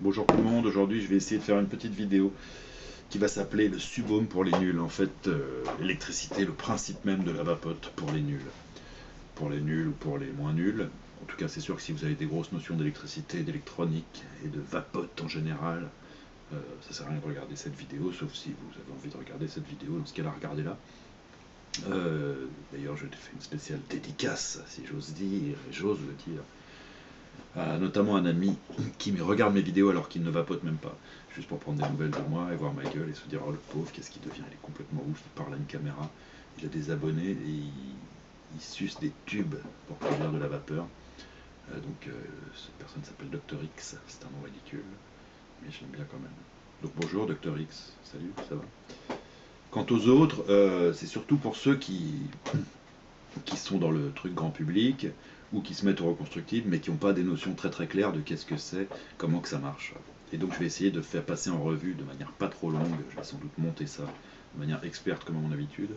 Bonjour tout le monde, aujourd'hui je vais essayer de faire une petite vidéo qui va s'appeler le subohm pour les nuls. En fait, l'électricité, le principe même de la vapote pour les nuls. Pour les nuls ou pour les moins nuls. En tout cas, c'est sûr que si vous avez des grosses notions d'électricité, d'électronique et de vapote en général, ça sert à rien de regarder cette vidéo, sauf si vous avez envie de regarder cette vidéo, dans ce cas-là, regardez-la. D'ailleurs, je fais une spéciale dédicace, si j'ose dire, et j'ose le dire, notamment un ami qui me regarde mes vidéos alors qu'il ne vapote même pas, juste pour prendre des nouvelles de moi et voir ma gueule et se dire oh le pauvre, qu'est-ce qu'il devient, il est complètement ouf, il parle à une caméra, il a des abonnés et il suce des tubes pour produire de la vapeur. Cette personne s'appelle Dr X, c'est un nom ridicule, mais je l'aime bien quand même. Donc bonjour Dr X, salut, ça va? Quant aux autres, c'est surtout pour ceux qui sont dans le truc grand public ou qui se mettent au reconstructible mais qui n'ont pas des notions très très claires de qu'est-ce que c'est, comment que ça marche. Et donc je vais essayer de faire passer en revue de manière pas trop longue, je vais sans doute monter ça de manière experte comme à mon habitude,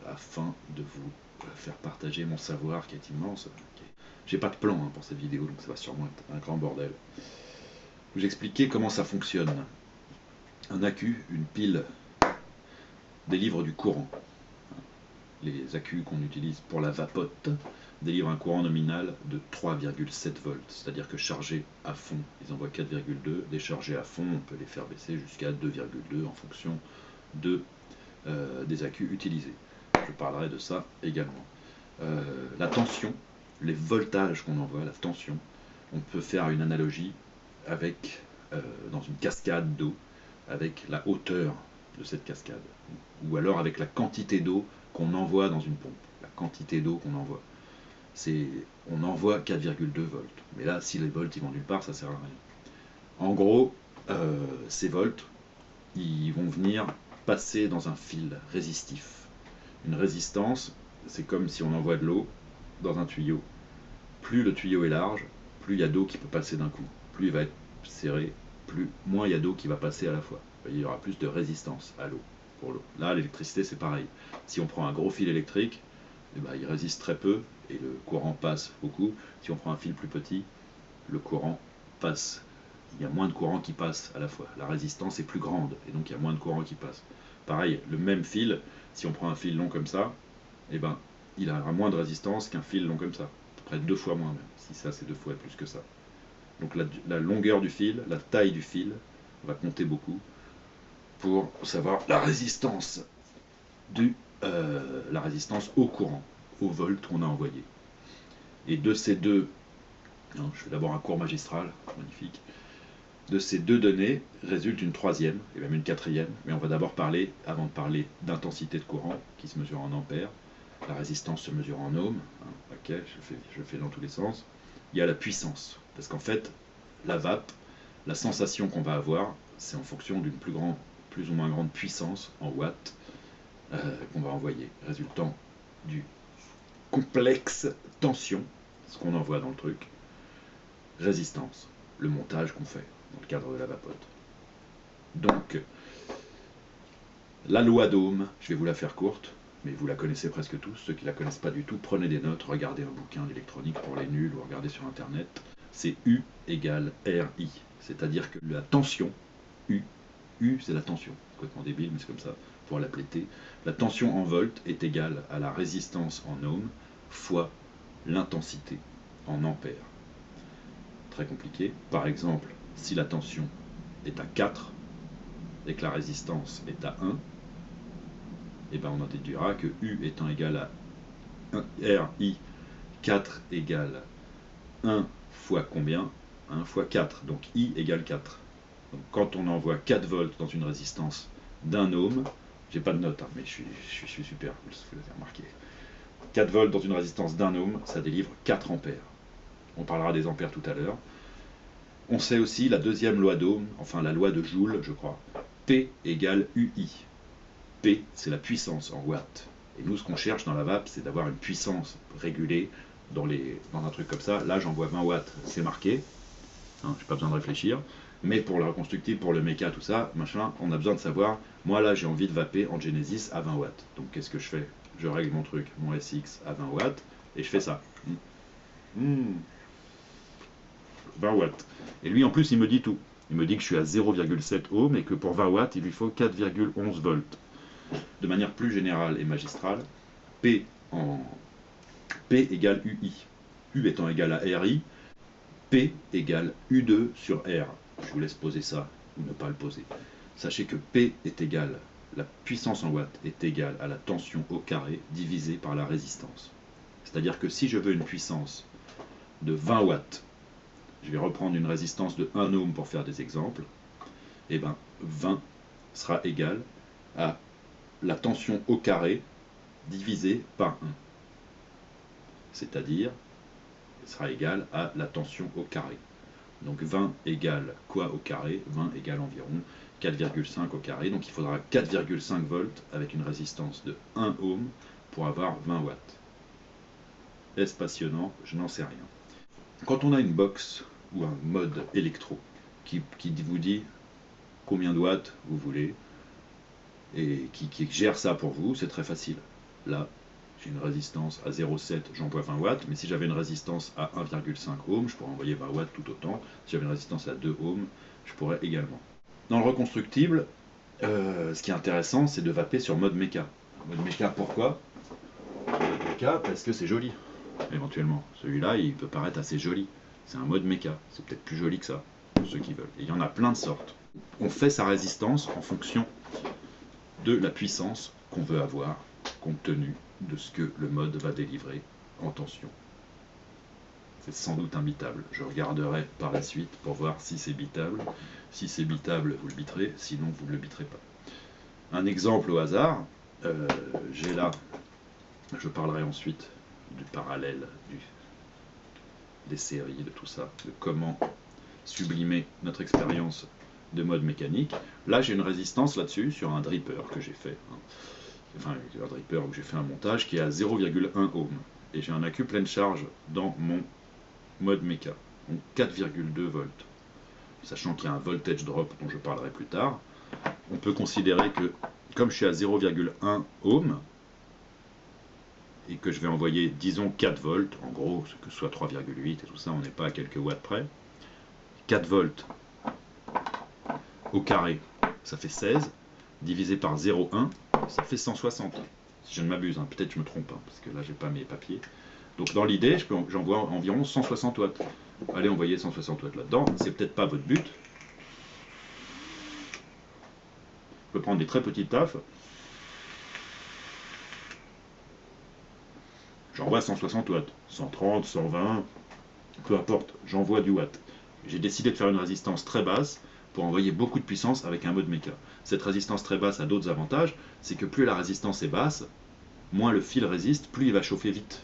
afin de vous faire partager mon savoir qui est immense. J'ai pas de plan pour cette vidéo, donc ça va sûrement être un grand bordel. Vous expliquer comment ça fonctionne. Un accu, une pile, délivre du courant. Les accus qu'on utilise pour la vapote délivrent un courant nominal de 3,7 volts, c'est-à-dire que chargés à fond, ils envoient 4,2, déchargés à fond, on peut les faire baisser jusqu'à 2,2 en fonction des accus utilisés. Je parlerai de ça également. La tension, les voltages qu'on envoie, la tension, on peut faire une analogie avec, dans une cascade d'eau, avec la hauteur de cette cascade, ou alors avec la quantité d'eau qu'on envoie dans une pompe, la quantité d'eau qu'on envoie. On envoie 4,2 volts, mais là, si les volts ils vont nulle part, ça sert à rien. En gros, ces volts, ils vont venir passer dans un fil résistif. Une résistance, c'est comme si on envoie de l'eau dans un tuyau. Plus le tuyau est large, plus il y a d'eau qui peut passer d'un coup. Plus il va être serré, moins il y a d'eau qui va passer à la fois. Il y aura plus de résistance à l'eau. Pour l'eau. Là, l'électricité, c'est pareil. Si on prend un gros fil électrique, eh ben, il résiste très peu et le courant passe beaucoup. Si on prend un fil plus petit, le courant passe. Il y a moins de courant qui passe à la fois. La résistance est plus grande et donc il y a moins de courant qui passe. Pareil, le même fil, si on prend un fil long comme ça, eh ben, il aura moins de résistance qu'un fil long comme ça. À peu près 2 fois moins même, si ça c'est 2 fois plus que ça. Donc la longueur du fil, la taille du fil va compter beaucoup pour savoir la résistance la résistance au courant, au volt qu'on a envoyé. Et de ces deux, je fais d'abord un cours magistral, magnifique, de ces deux données résulte une troisième, et même une quatrième, mais on va d'abord parler, avant de parler d'intensité de courant, qui se mesure en ampères, la résistance se mesure en ohms, ok, je fais dans tous les sens, il y a la puissance, parce qu'en fait, la vape, la sensation qu'on va avoir, c'est en fonction d'une plus ou moins grande puissance en watts qu'on va envoyer, résultant du complexe tension, ce qu'on envoie dans le truc, résistance, le montage qu'on fait dans le cadre de la vapote. Donc, la loi d'Ohm, je vais vous la faire courte, mais vous la connaissez presque tous. Ceux qui ne la connaissent pas du tout, prenez des notes, regardez un bouquin d'électronique pour les nuls ou regardez sur internet. C'est U égale RI, c'est-à-dire que la tension, U c'est la tension, c'est complètement débile, mais c'est comme ça, pour l'appeler T. La tension en volts est égale à la résistance en ohms fois l'intensité en ampères. Très compliqué. Par exemple, si la tension est à 4 et que la résistance est à 1, et ben on en déduira que U étant égal à 1, RI, 4 égale 1 fois combien? 1 fois 4, donc I égale 4. Donc quand on envoie 4 volts dans une résistance d'un ohm, j'ai pas de note, mais je suis super, vous l'avez remarqué. 4 volts dans une résistance d'un ohm, ça délivre 4 ampères. On parlera des ampères tout à l'heure. On sait aussi la deuxième loi d'Ohm, enfin la loi de Joule, je crois. P égale UI. P, c'est la puissance en watts. Et nous, ce qu'on cherche dans la vape, c'est d'avoir une puissance régulée dans un truc comme ça. Là, j'envoie 20 watts, c'est marqué. J'ai pas besoin de réfléchir. Mais pour le reconstructible, pour le méca, tout ça, machin, on a besoin de savoir, moi là j'ai envie de vaper en Genesis à 20 watts. Donc qu'est-ce que je fais? Je règle mon truc, mon SX à 20 watts, et je fais ça. 20 watts. Et lui, en plus, il me dit tout. Il me dit que je suis à 0,7 ohms et que pour 20 watts, il lui faut 4,11 volts. De manière plus générale et magistrale, P égale UI. U étant égal à RI, P égale U2 sur R. Je vous laisse poser ça ou ne pas le poser. Sachez que P est égal, la puissance en watts est égale à la tension au carré divisée par la résistance. C'est-à-dire que si je veux une puissance de 20 watts, je vais reprendre une résistance de 1 ohm pour faire des exemples, et bien 20 sera égal à la tension au carré divisé par 1. C'est-à-dire, sera égal à la tension au carré. Donc 20 égale quoi au carré? 20 égale environ 4,5 au carré. Donc il faudra 4,5 volts avec une résistance de 1 ohm pour avoir 20 watts. Est-ce passionnant? Je n'en sais rien. Quand on a une box ou un mode électro qui vous dit combien de watts vous voulez et qui gère ça pour vous, c'est très facile. Là, j'ai une résistance à 0,7, j'envoie 20 watts, mais si j'avais une résistance à 1,5 ohm, je pourrais envoyer 20 watts tout autant. Si j'avais une résistance à 2 ohms, je pourrais également. Dans le reconstructible, ce qui est intéressant, c'est de vaper sur mode méca. Mode méca, pourquoi? Mode méca, parce que c'est joli, éventuellement. Celui-là, il peut paraître assez joli. C'est un mode méca, c'est peut-être plus joli que ça, pour ceux qui veulent. Et il y en a plein de sortes. On fait sa résistance en fonction de la puissance qu'on veut avoir, compte tenu de ce que le mode va délivrer en tension. C'est sans doute imbitable. Je regarderai par la suite pour voir si c'est bitable. Si c'est bitable, vous le biterez, sinon vous ne le biterez pas. Un exemple au hasard, j'ai là, je parlerai ensuite du parallèle, des séries, de tout ça, de comment sublimer notre expérience de mode mécanique. Là, j'ai une résistance là-dessus, sur un dripper que j'ai fait. Enfin, un dripper où j'ai fait un montage qui est à 0,1 ohm. Et j'ai un accu pleine charge dans mon mode méca, donc 4,2 volts. Sachant qu'il y a un voltage drop dont je parlerai plus tard, on peut considérer que, comme je suis à 0,1 ohm, et que je vais envoyer, disons, 4 volts, en gros, que ce soit 3,8 et tout ça, on n'est pas à quelques watts près, 4 volts au carré, ça fait 16, divisé par 0,1, ça fait 160, si je ne m'abuse, hein. Peut-être je me trompe, hein, parce que là j'ai pas mes papiers. Donc dans l'idée, j'envoie environ 160 watts. Allez envoyer 160 watts là-dedans, c'est peut-être pas votre but. Je peux prendre des très petites tafs. J'envoie 160 watts, 130, 120, peu importe, j'envoie du watt. J'ai décidé de faire une résistance très basse pour envoyer beaucoup de puissance avec un mode méca. Cette résistance très basse a d'autres avantages, c'est que plus la résistance est basse, moins le fil résiste, plus il va chauffer vite.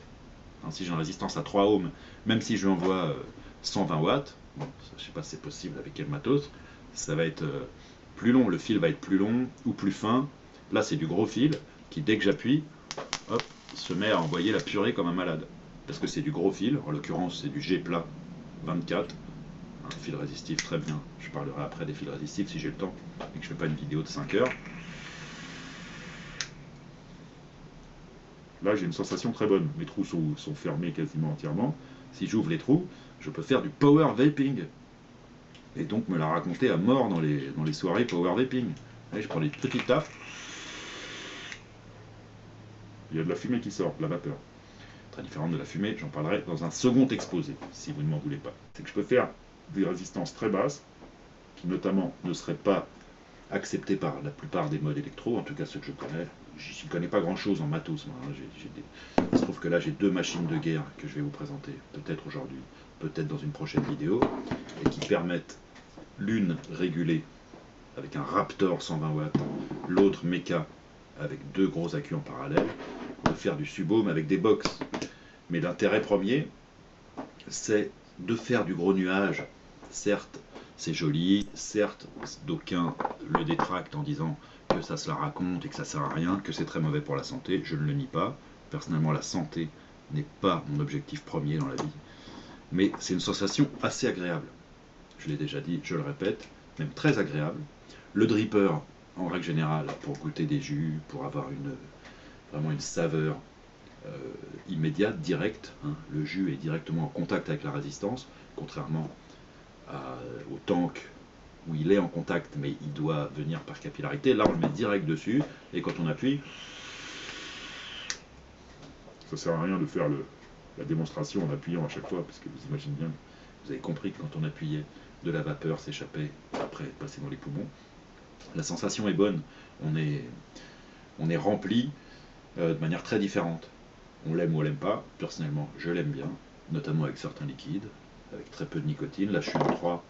Alors, si j'ai une résistance à 3 ohms, même si je lui envoie 120 watts, bon, je ne sais pas si c'est possible avec quel matos, ça va être plus long, le fil va être plus long ou plus fin. Là c'est du gros fil qui, dès que j'appuie, hop, se met à envoyer la purée comme un malade. Parce que c'est du gros fil, en l'occurrence c'est du G plat 24, un fil résistif très bien. Je parlerai après des fils résistifs si j'ai le temps et que je ne fais pas une vidéo de 5 heures. Là j'ai une sensation très bonne, mes trous sont fermés quasiment entièrement. Si j'ouvre les trous, je peux faire du power vaping. Et donc me la raconter à mort dans les soirées power vaping. Allez, je prends des petites taffes. Il y a de la fumée qui sort, de la vapeur. Très différente de la fumée, j'en parlerai dans un second exposé, si vous ne m'en voulez pas. C'est que je peux faire des résistances très basses, qui notamment ne seraient pas acceptées par la plupart des modes électro, en tout cas ceux que je connais. Je ne connais pas grand chose en matos, moi. Il se trouve que là j'ai 2 machines de guerre que je vais vous présenter, peut-être aujourd'hui, peut-être dans une prochaine vidéo, et qui permettent l'une régulée avec un Raptor 120 watts, l'autre méca avec 2 gros accus en parallèle, de faire du subohm avec des box. Mais l'intérêt premier, c'est de faire du gros nuage. Certes, c'est joli, certes, d'aucuns le détractent en disant que ça se la raconte et que ça sert à rien, que c'est très mauvais pour la santé, je ne le nie pas. Personnellement, la santé n'est pas mon objectif premier dans la vie. Mais c'est une sensation assez agréable. Je l'ai déjà dit, je le répète, même très agréable. Le dripper, en règle générale, pour goûter des jus, pour avoir vraiment une saveur immédiate, directe. Hein. Le jus est directement en contact avec la résistance, contrairement au tank où il est en contact, mais il doit venir par capillarité. Là, on le met direct dessus, et quand on appuie, ça sert à rien de faire la démonstration en appuyant à chaque fois, parce que vous imaginez bien, vous avez compris que quand on appuyait, de la vapeur s'échappait après passer dans les poumons. La sensation est bonne, on est rempli de manière très différente. On l'aime ou on l'aime pas. Personnellement, je l'aime bien, notamment avec certains liquides, avec très peu de nicotine. Là, je suis en 3,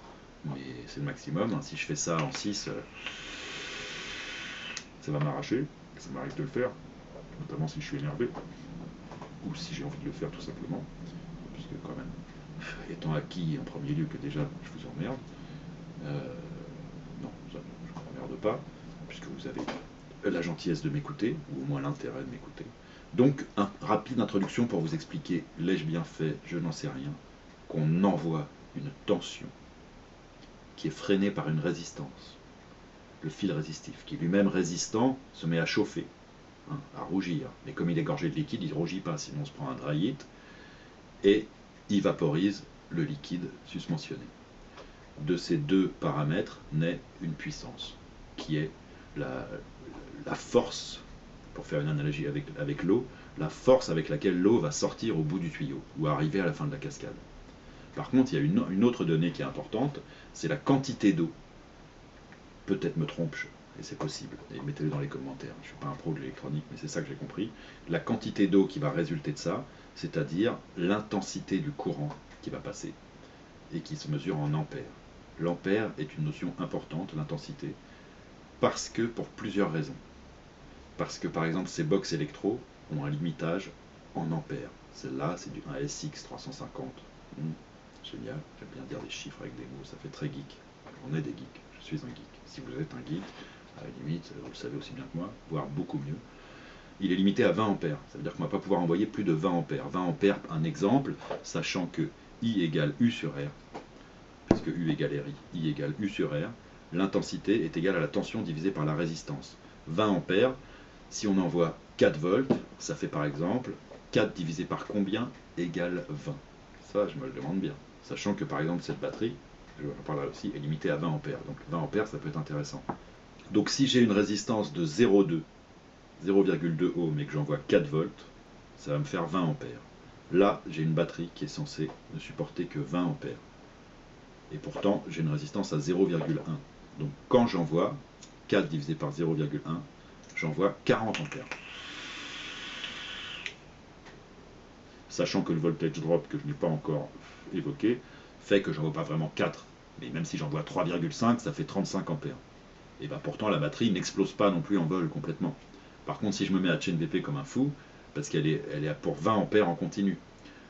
mais c'est le maximum. Si je fais ça en 6, ça va m'arracher. Ça m'arrive de le faire, notamment si je suis énervé, ou si j'ai envie de le faire tout simplement, puisque quand même, étant acquis en premier lieu que déjà je vous emmerde, non, ça, je ne vous emmerde pas, puisque vous avez la gentillesse de m'écouter, ou au moins l'intérêt de m'écouter. Donc, rapide introduction pour vous expliquer, l'ai-je bien fait, je n'en sais rien, qu'on envoie une tension qui est freinée par une résistance. Le fil résistif, qui lui-même résistant, se met à chauffer, à rougir. Mais comme il est gorgé de liquide, il ne rougit pas, sinon on se prend un dry heat, et il vaporise le liquide susmentionné. De ces deux paramètres naît une puissance, qui est la force, pour faire une analogie avec l'eau, la force avec laquelle l'eau va sortir au bout du tuyau, ou arriver à la fin de la cascade. Par contre, il y a une autre donnée qui est importante, c'est la quantité d'eau. Peut-être me trompe-je, et c'est possible, et mettez-le dans les commentaires, je ne suis pas un pro de l'électronique, mais c'est ça que j'ai compris. La quantité d'eau qui va résulter de ça, c'est-à-dire l'intensité du courant qui va passer, et qui se mesure en ampères. L'ampère est une notion importante, l'intensité, parce que pour plusieurs raisons. Parce que par exemple ces box électro ont un limitage en ampères. Celle-là c'est du 1SX 350. Génial, j'aime bien dire des chiffres avec des mots, ça fait très geek. On est des geeks, je suis un geek. Si vous êtes un geek, à la limite, vous le savez aussi bien que moi, voire beaucoup mieux, il est limité à 20 ampères. Ça veut dire qu'on ne va pas pouvoir envoyer plus de 20 ampères. 20 ampères, un exemple, sachant que I égale U sur R, puisque U égale RI, I égale U sur R, l'intensité est égale à la tension divisée par la résistance. 20 ampères, si on envoie 4 volts, ça fait par exemple 4 divisé par combien égale 20. Ça, je me le demande bien. Sachant que par exemple cette batterie, je en parlerai aussi, est limitée à 20 ampères. Donc 20 ampères, ça peut être intéressant. Donc si j'ai une résistance de 0,2 ohm et que j'envoie 4 volts, ça va me faire 20 ampères. Là, j'ai une batterie qui est censée ne supporter que 20 ampères. Et pourtant, j'ai une résistance à 0,1. Donc quand j'envoie 4 divisé par 0,1, j'envoie 40 ampères. Sachant que le voltage drop, que je n'ai pas encore évoqué, fait que j'en vois pas vraiment 4. Mais même si j'envoie 3,5, ça fait 35 ampères. Et bien pourtant, la batterie n'explose pas non plus en vol complètement. Par contre, si je me mets à chain VP comme un fou, parce qu'elle est pour 20 ampères en continu,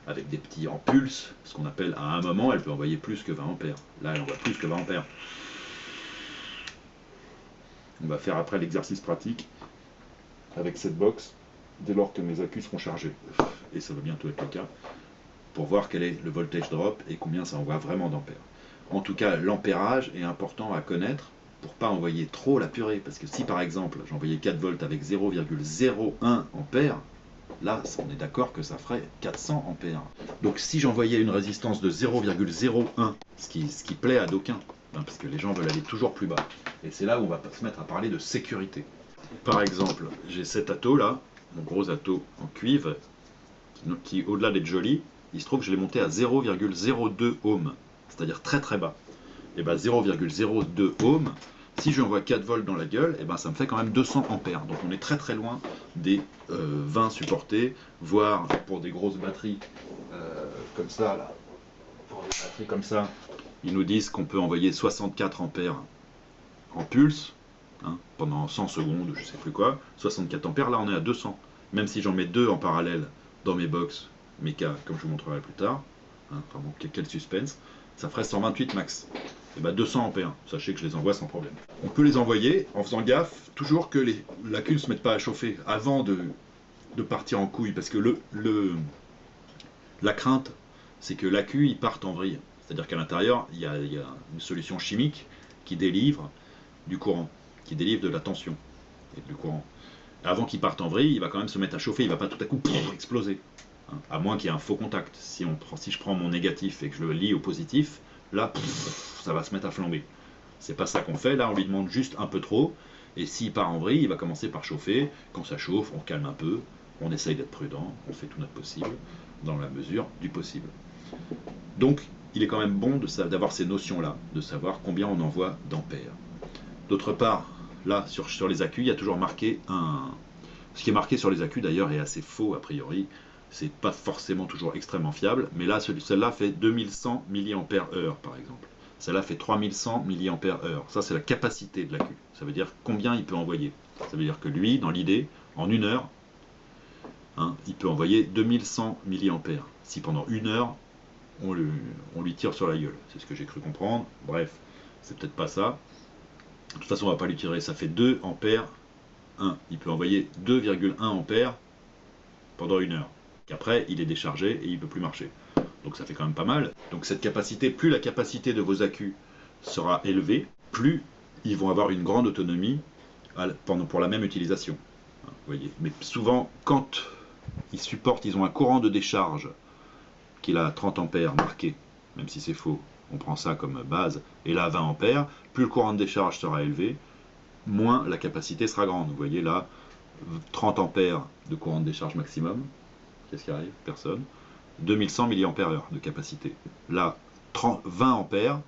avec des petits en pulse, ce qu'on appelle à un moment, elle peut envoyer plus que 20 ampères. Là, elle envoie plus que 20 ampères. On va faire après l'exercice pratique avec cette box, dès lors que mes accus seront chargés. Et ça va bientôt être le cas, pour voir quel est le voltage drop et combien ça envoie vraiment d'ampères. En tout cas, l'ampérage est important à connaître pour ne pas envoyer trop la purée. Parce que si par exemple, j'envoyais 4 volts avec 0,01 ampères, là, on est d'accord que ça ferait 400 ampères. Donc si j'envoyais une résistance de 0,01, ce qui plaît à d'aucuns, parce que les gens veulent aller toujours plus bas. Et c'est là où on va se mettre à parler de sécurité. Par exemple, j'ai cet atto là, mon gros atto en cuivre, qui au-delà d'être joli, il se trouve que je l'ai monté à 0,02 ohm, c'est-à-dire très très bas. Et bien 0,02 ohm, si je envoie 4 volts dans la gueule, et ben ça me fait quand même 200 ampères. Donc on est très très loin des 20 supportés, voire pour des grosses batteries comme ça, là, pour des batteries comme ça, ils nous disent qu'on peut envoyer 64 ampères en pulse, pendant 100 secondes, je sais plus quoi, 64 ampères, là on est à 200. Même si j'en mets 2 en parallèle dans mes box méca, comme je vous montrerai plus tard, vraiment quel suspense, ça ferait 128 max. Et bien 200 ampères, sachez que je les envoie sans problème. On peut les envoyer en faisant gaffe, toujours que l'accu ne se mette pas à chauffer avant de partir en couille, parce que la crainte, c'est que l'accu il parte en vrille. C'est-à-dire qu'à l'intérieur, il y a une solution chimique qui délivre du courant, qui délivre de la tension et du courant. Avant qu'il parte en vrille, il va quand même se mettre à chauffer, il ne va pas tout à coup exploser. À moins qu'il y ait un faux contact. Si je prends mon négatif et que je le lie au positif, là, ça va se mettre à flamber. C'est pas ça qu'on fait, là on lui demande juste un peu trop, et s'il part en vrille, il va commencer par chauffer. Quand ça chauffe, on calme un peu, on essaye d'être prudent, on fait tout notre possible, dans la mesure du possible. Donc, il est quand même bon d'avoir ces notions-là, de savoir combien on envoie d'ampères. D'autre part, là, sur les accus, il y a toujours marqué un... Ce qui est marqué sur les accus, d'ailleurs, est assez faux, a priori. C'est pas forcément toujours extrêmement fiable, mais là, celle-là fait 2100 mAh, par exemple. Celle-là fait 3100 mAh. Ça, c'est la capacité de l'accu. Ça veut dire combien il peut envoyer. Ça veut dire que lui, dans l'idée, en 1 heure, hein, il peut envoyer 2100 mAh. Si pendant 1 heure, on lui tire sur la gueule. C'est ce que j'ai cru comprendre. Bref, c'est peut-être pas ça. De toute façon, on va pas lui tirer. Ça fait 2 ampères 1. Il peut envoyer 2,1 ampères pendant 1 heure. Qu'après, il est déchargé et il ne peut plus marcher. Donc ça fait quand même pas mal. Donc cette capacité, plus la capacité de vos accus sera élevée, plus ils vont avoir une grande autonomie pour la même utilisation. Vous voyez. Mais souvent, quand ils ont un courant de décharge qui est à 30 ampères marqué, même si c'est faux, on prend ça comme base, et là 20 ampères, plus le courant de décharge sera élevé, moins la capacité sera grande. Vous voyez là, 30 ampères de courant de décharge maximum, qu'est-ce qui arrive? Personne. 2100 mAh de capacité. Là, 20 ampères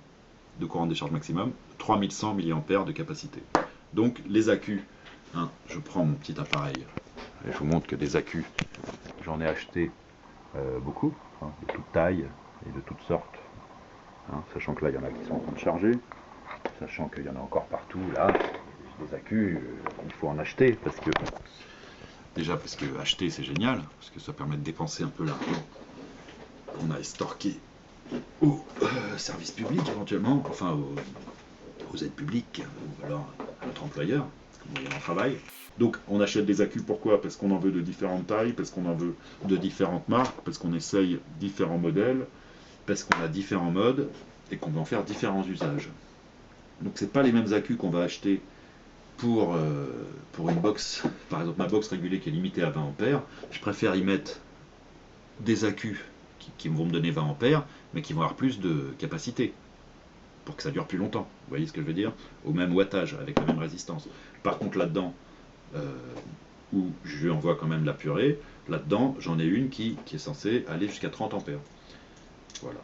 de courant de décharge maximum, 3100 mAh de capacité. Donc les accus, hein, je prends mon petit appareil, et je vous montre que des accus, j'en ai acheté beaucoup, hein, de toute taille et de toutes sortes. Hein, sachant que là, il y en a qui sont en train de charger, sachant qu'il y en a encore partout, là, des accus, il faut en acheter, parce que acheter c'est génial, parce que ça permet de dépenser un peu l'argent qu'on a estorqué au service public éventuellement, enfin aux aides publiques, ou alors à notre employeur, comme on travaille. Donc on achète des accus, pourquoi? Parce qu'on en veut de différentes tailles, parce qu'on en veut de différentes marques, parce qu'on essaye différents modèles, parce qu'on a différents modes, et qu'on veut en faire différents usages. Donc c'est pas les mêmes accus qu'on va acheter pour une box, par exemple ma box régulée qui est limitée à 20 ampères, je préfère y mettre des accus qui vont me donner 20 ampères, mais qui vont avoir plus de capacité, pour que ça dure plus longtemps. Vous voyez ce que je veux dire? Au même wattage, avec la même résistance. Par contre là-dedans, où je lui envoie quand même de la purée, là-dedans j'en ai une qui est censée aller jusqu'à 30 ampères. Voilà.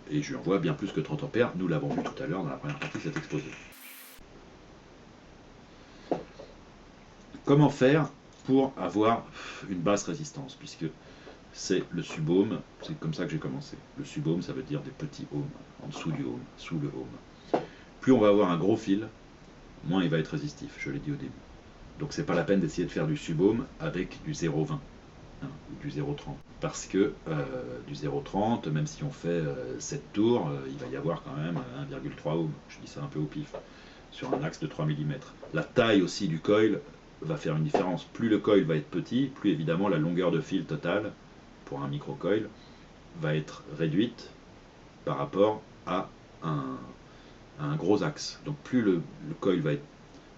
Et je lui envoie bien plus que 30 ampères, nous l'avons vu tout à l'heure dans la première partie de cet exposé. Comment faire pour avoir une basse résistance, puisque c'est le subohm, c'est comme ça que j'ai commencé. Le subohm, ça veut dire des petits ohms, en dessous du ohm, sous le ohm. Plus on va avoir un gros fil, moins il va être résistif, je l'ai dit au début. Donc c'est pas la peine d'essayer de faire du subohm avec du 0,20, hein, ou du 0,30. Parce que du 0,30, même si on fait 7 tours, il va y avoir quand même 1,3 ohm. Je dis ça un peu au pif, sur un axe de 3 mm. La taille aussi du coil va faire une différence. Plus le coil va être petit, plus évidemment la longueur de fil totale pour un micro-coil va être réduite par rapport à un gros axe. Donc plus le coil va être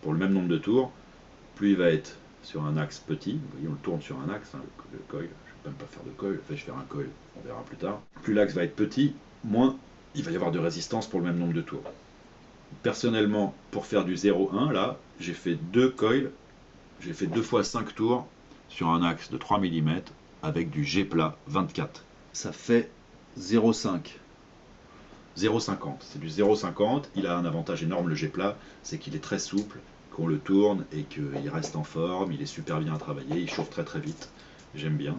pour le même nombre de tours, plus il va être sur un axe petit. Vous voyez, on le tourne sur un axe, hein, le coil. Je ne vais même pas faire de coil, enfin, je vais faire un coil, on verra plus tard. Plus l'axe va être petit, moins il va y avoir de résistance pour le même nombre de tours. Personnellement, pour faire du 0,1, là, j'ai fait 2 coils, j'ai fait 2 fois 5 tours sur un axe de 3 mm avec du G plat 24. Ça fait 0,5. 0,50. C'est du 0,50. Il a un avantage énorme, le G plat, c'est qu'il est très souple, qu'on le tourne et qu'il reste en forme, il est super bien à travailler, il chauffe très très vite. J'aime bien.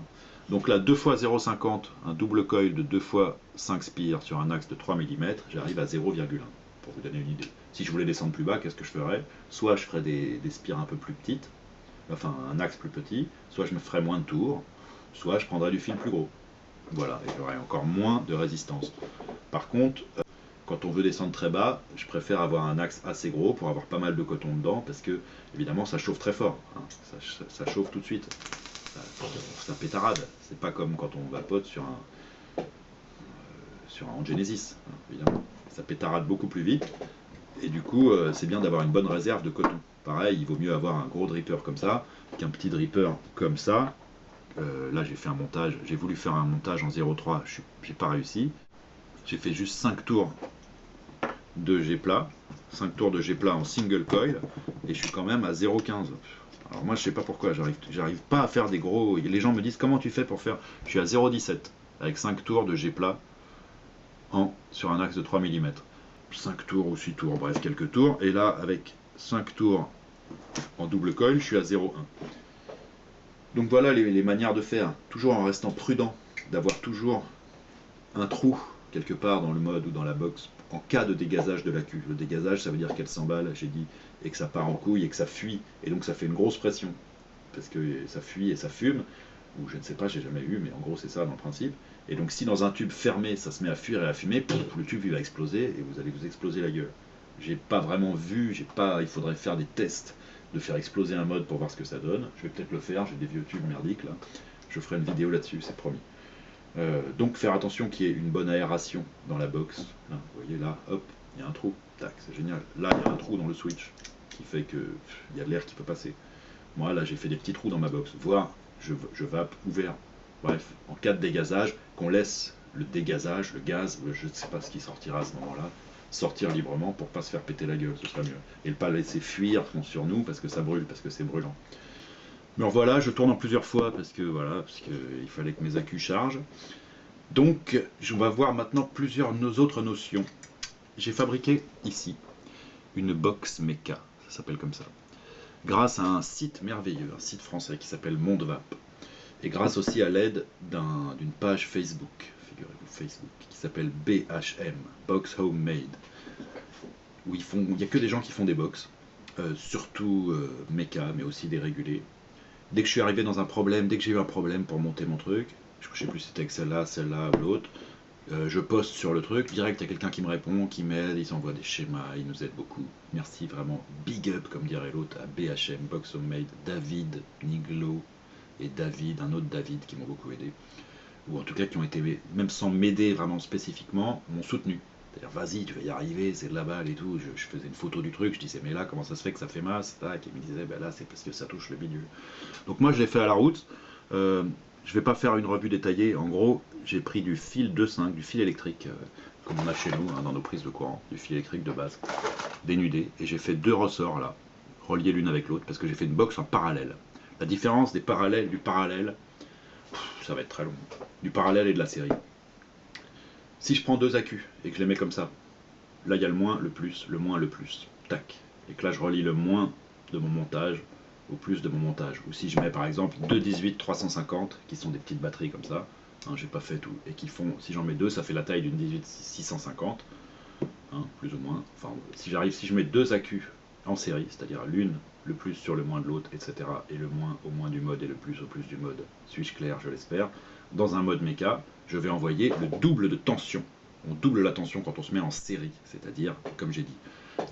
Donc là, 2 fois 0,50, un double coil de 2 fois 5 spires sur un axe de 3 mm, j'arrive à 0,1, pour vous donner une idée. Si je voulais descendre plus bas, qu'est-ce que je ferais? Soit je ferais des spires un peu plus petites, enfin un axe plus petit, soit je me ferais moins de tours, soit je prendrais du fil plus gros. Voilà, et j'aurais encore moins de résistance. Par contre, quand on veut descendre très bas, je préfère avoir un axe assez gros pour avoir pas mal de coton dedans, parce que évidemment ça chauffe très fort, hein. Ça chauffe tout de suite, ça pétarade. C'est pas comme quand on vapote sur un Genesis, hein, évidemment. Ça pétarade beaucoup plus vite, et du coup c'est bien d'avoir une bonne réserve de coton. Pareil, il vaut mieux avoir un gros dripper comme ça qu'un petit dripper comme ça. Là j'ai fait un montage, j'ai voulu faire un montage en 0,3, j'ai pas réussi. J'ai fait juste 5 tours de G plat, 5 tours de G plat en single coil, et je suis quand même à 0,15. Alors moi je sais pas pourquoi, j'arrive pas à faire des gros... Les gens me disent comment tu fais pour faire... Je suis à 0,17 avec 5 tours de G plat sur un axe de 3 mm. 5 tours ou 6 tours, bref quelques tours, et là avec 5 tours en double coil, je suis à 0,1. Donc voilà les manières de faire, toujours en restant prudent, d'avoir toujours un trou quelque part dans le mode ou dans la box en cas de dégazage de la queue. Le dégazage, ça veut dire qu'elle s'emballe, j'ai dit, et que ça part en couille et que ça fuit, et donc ça fait une grosse pression, parce que ça fuit et ça fume, ou je ne sais pas, j'ai jamais eu, mais en gros c'est ça dans le principe. Et donc si dans un tube fermé, ça se met à fuir et à fumer, le tube il va exploser et vous allez vous exploser la gueule. J'ai pas vraiment vu, il faudrait faire des tests de faire exploser un mode pour voir ce que ça donne. Je vais peut-être le faire, j'ai des vieux tubes merdiques là. Je ferai une vidéo là-dessus, c'est promis. Donc faire attention qu'il y ait une bonne aération dans la box. Là, vous voyez là, hop, il y a un trou, tac, c'est génial. Là, il y a un trou dans le switch qui fait qu'il y a de l'air qui peut passer. Moi, là, j'ai fait des petits trous dans ma box, voire je vape ouvert. Bref, en cas de dégazage, qu'on laisse le dégazage, le gaz, je ne sais pas ce qui sortira à ce moment-là, sortir librement pour pas se faire péter la gueule, ce sera mieux. Et ne pas laisser fuir sur nous parce que ça brûle, parce que c'est brûlant. Mais voilà, je tourne en plusieurs fois parce que voilà, parce qu'il fallait que mes accus chargent. Donc, on va voir maintenant nos autres notions. J'ai fabriqué ici une box méca, ça s'appelle comme ça, grâce à un site merveilleux, un site français qui s'appelle Mondevap, et grâce aussi à l'aide d'une page Facebook, figurez-vous Facebook, qui s'appelle BHM, Box Homemade, où il n'y a que des gens qui font des box, surtout méca, mais aussi des régulés. Dès que je suis arrivé dans un problème, dès que j'ai eu un problème pour monter mon truc, je ne sais plus si c'était avec celle-là ou l'autre, je poste sur le truc, direct il y a quelqu'un qui me répond, qui m'aide, il s'envoie des schémas, il nous aide beaucoup. Merci vraiment, big up comme dirait l'autre à BHM, Box Homemade, David, Niglo et David, un autre David qui m'ont beaucoup aidé. Ou en tout cas qui ont été, même sans m'aider vraiment spécifiquement, m'ont soutenu. C'est-à-dire vas-y, tu vas y arriver, c'est de la balle et tout. Je faisais une photo du truc, je disais mais là comment ça se fait que ça fait masse, tac, et il me disait ben là c'est parce que ça touche le bidule. Donc moi je l'ai fait à la route. Je vais pas faire une revue détaillée. En gros, j'ai pris du fil 2,5, du fil électrique, comme on a chez nous hein, dans nos prises de courant, du fil électrique de base, dénudé, et j'ai fait 2 ressorts là, reliés l'une avec l'autre, parce que j'ai fait une box en parallèle. La différence du parallèle, ça va être très long, du parallèle et de la série. Si je prends 2 accus et que je les mets comme ça, là il y a le moins, le plus, le moins, le plus, tac, et que là je relie le moins de mon montage au plus de mon montage. Ou si je mets par exemple 2 18 350 qui sont des petites batteries comme ça, hein, j'ai pas fait tout, et qui font, si j'en mets 2 ça fait la taille d'une 18 650, hein, plus ou moins. Enfin si je mets 2 accus en série, c'est-à-dire l'une le plus sur le moins de l'autre, etc., et le moins au moins du mode et le plus au plus du mode, suis-je clair, je l'espère, dans un mode méca, je vais envoyer le double de tension. On double la tension quand on se met en série, c'est-à-dire comme j'ai dit.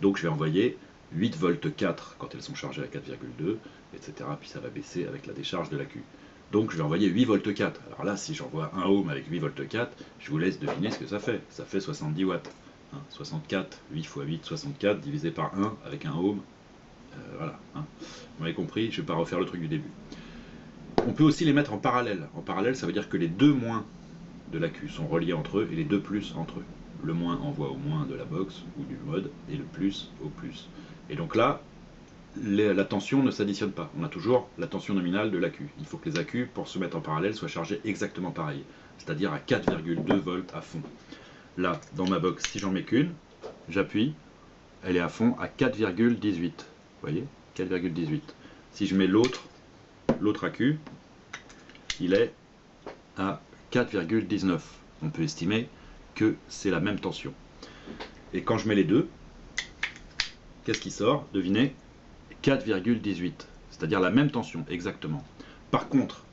Donc je vais envoyer 8 volts 4 quand elles sont chargées à 4,2, etc. Puis ça va baisser avec la décharge de l'accu. Donc je vais envoyer 8 volts 4. Alors là, si j'envoie un ohm avec 8 volts 4, je vous laisse deviner ce que ça fait. Ça fait 70 watts. Hein, 64, 8 x 8, 64, divisé par 1 avec un ohm. Voilà. Hein. Vous m'avez compris, je ne vais pas refaire le truc du début. On peut aussi les mettre en parallèle. En parallèle, ça veut dire que les deux moins de l'accu sont reliés entre eux et les deux plus entre eux. Le moins envoie au moins de la box ou du mode et le plus au plus. Et donc là, la tension ne s'additionne pas. On a toujours la tension nominale de l'accu. Il faut que les accus, pour se mettre en parallèle, soient chargés exactement pareil. C'est-à-dire à 4,2 volts à fond. Là, dans ma box, si j'en mets qu'une, j'appuie, elle est à fond à 4,18. Vous voyez, 4,18. Si je mets l'autre accu, il est à 4,19. On peut estimer que c'est la même tension. Et quand je mets les deux, qu'est-ce qui sort? Devinez, 4,18, c'est-à-dire la même tension, exactement. Par contre,